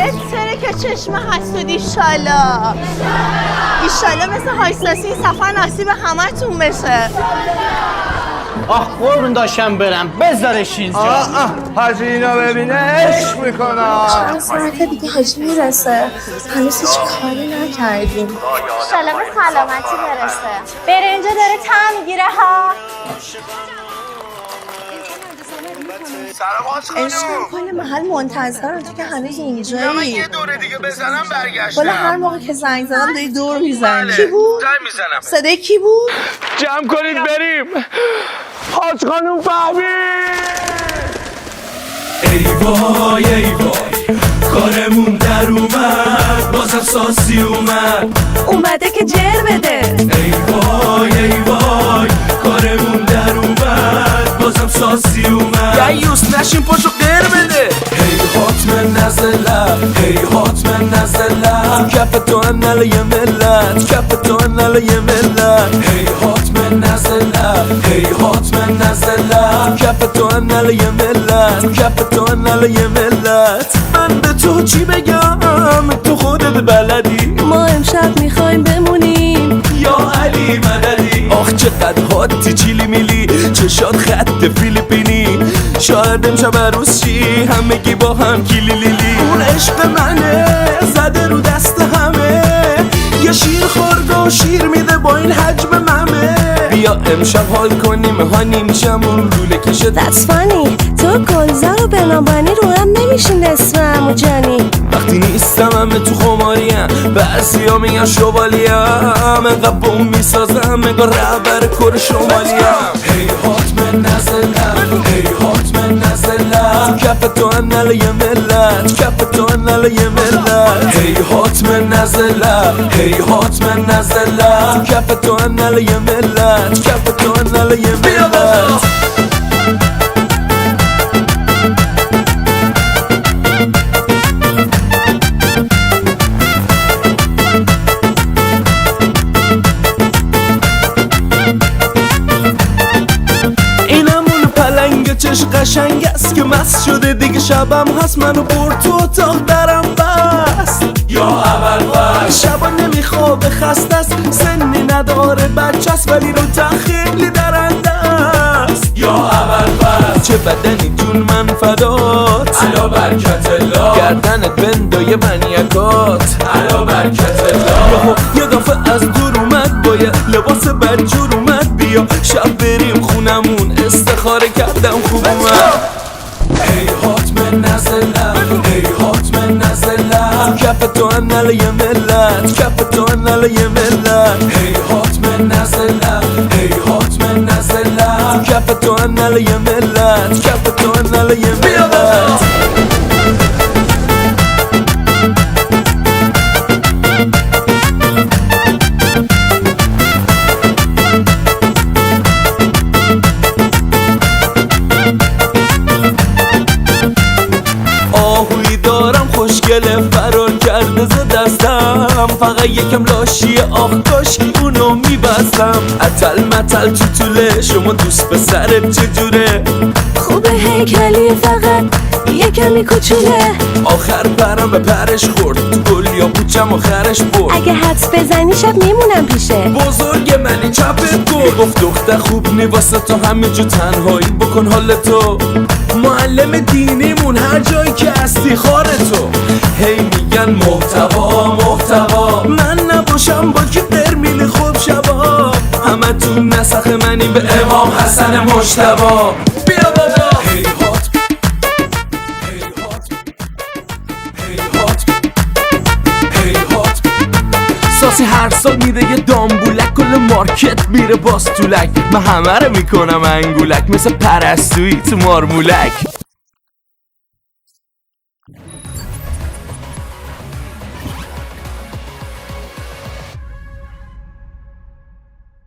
بهتره که چشم حسودی ایشالا مثل هایستاسی این سفر نصیب همه تون بشه. آه قربون داشتم برم بذارش اینجا. حاجی اینو ببینه عشق میکنه. چند ساعت دیگه حاجی میرسه، هنوز هیچ کاری نکردیم. ایشالا به سلامتی برسه. برنجه داره طعم میگیره ها. سلام عشقم کل محل منتظرم، تو که هنوز اینجایی. من یه دوره دیگه بزنم برگشتم. بالا هر موقع که زنگ زدم داری دور میزنی. کی بود؟ زنگ میزنم. صدای کی بود؟ جمع کنید بریم. حاج خانوم فهمید. ای وای ای وای کارمون در اومد، بازم ساسی اومده که جر بده. ای وای کارمون در اومد، بازم ساسی یوس نشین پاشو غیر بده. هی حتما نزله هی حتما نزله کف تو انل یه ملت کف تو انل یه ملت هی حتما نزله هی حتما نزله کف تو انل یه ملت کف تو انل یه ملت من به تو چی بگم تو خودت بلدی ما امشب میخوایم بمونیم یا علی مددی آخ چقدر هاتی چیلی میلی چشات خط فیلیپینی شاید امشب عروس شی همگی با هم کیلی لیلی اون عشق منه زده رو دست همه یه شیر خورده و شیر میده با این حجم ممه بیا امشب حال کنیم هانیم شمون لوله کشه That's funny. تو گلزار و بنابانی رو هم نمیشین اسم امو جانی. وقتی نیستم همه تو خماریم بعضی ها میگن شوالیم انقدر بوم میسازم انگار رهبر کر شمالیم هی حتما نزلم هی حتما نزلم کف تو انل یه ملت کف تو انل یه ملت هی حتما نزلم هی حتما نزلم کف تو انل یه ملت کف تو انل یه ملت چش قشنگ است که مست شده دیگه شبم هست منو برد تو اتاق درم بست یا اول بست شبا نمیخوابه خسته است سنی نداره بچه است ولی رو خیلی درنده است یا اول بست چه بدنی جون من فدات علا برکت الله گردنت بندای بنیکات علا برکت الله یه دفعه از دور اومد باید لباس بدجور اومد بیا شب بریم خونمون استخاره کردم خوب اومد ای حتما نزلم ای حتما نزلم کف تو انل یه ملت کف تو انل یه ملت ای حتما نزلم ای حتما نزلم کف تو انل یه ملت کف تو انل یه ملت آهوی دارم خوشگله فرار کرده ز دستم فقط یکم لاشیه آخ کاشکی اونو میبستم اتل متل تو طوله شما دوست به سرت چجوره خوبه هیکلی فقط یه کمی کوچوله آخر پرم به پرش خورد تو گل یا پوچم آخرش برد اگه حدس بزنی شب میمونم پیشه بزرگ منی چپت گفت گفت دختر خوب نی واسه تو همه جو تنهایی بکن حال تو معلم دینیمون هر جایی که هستی خار تو هی میگن محتوا محتوا من نباشم با که برمیل خوب شبا همه تو نسخ منی به امام حسن مجتبا بیا بابا هی هات هی هات هی هات هی هات ساسی هر سال میده یه دامبولک کل مارکت میره باز طولک من همه رو میکنم انگولک مثل پرستویی تو مارمولک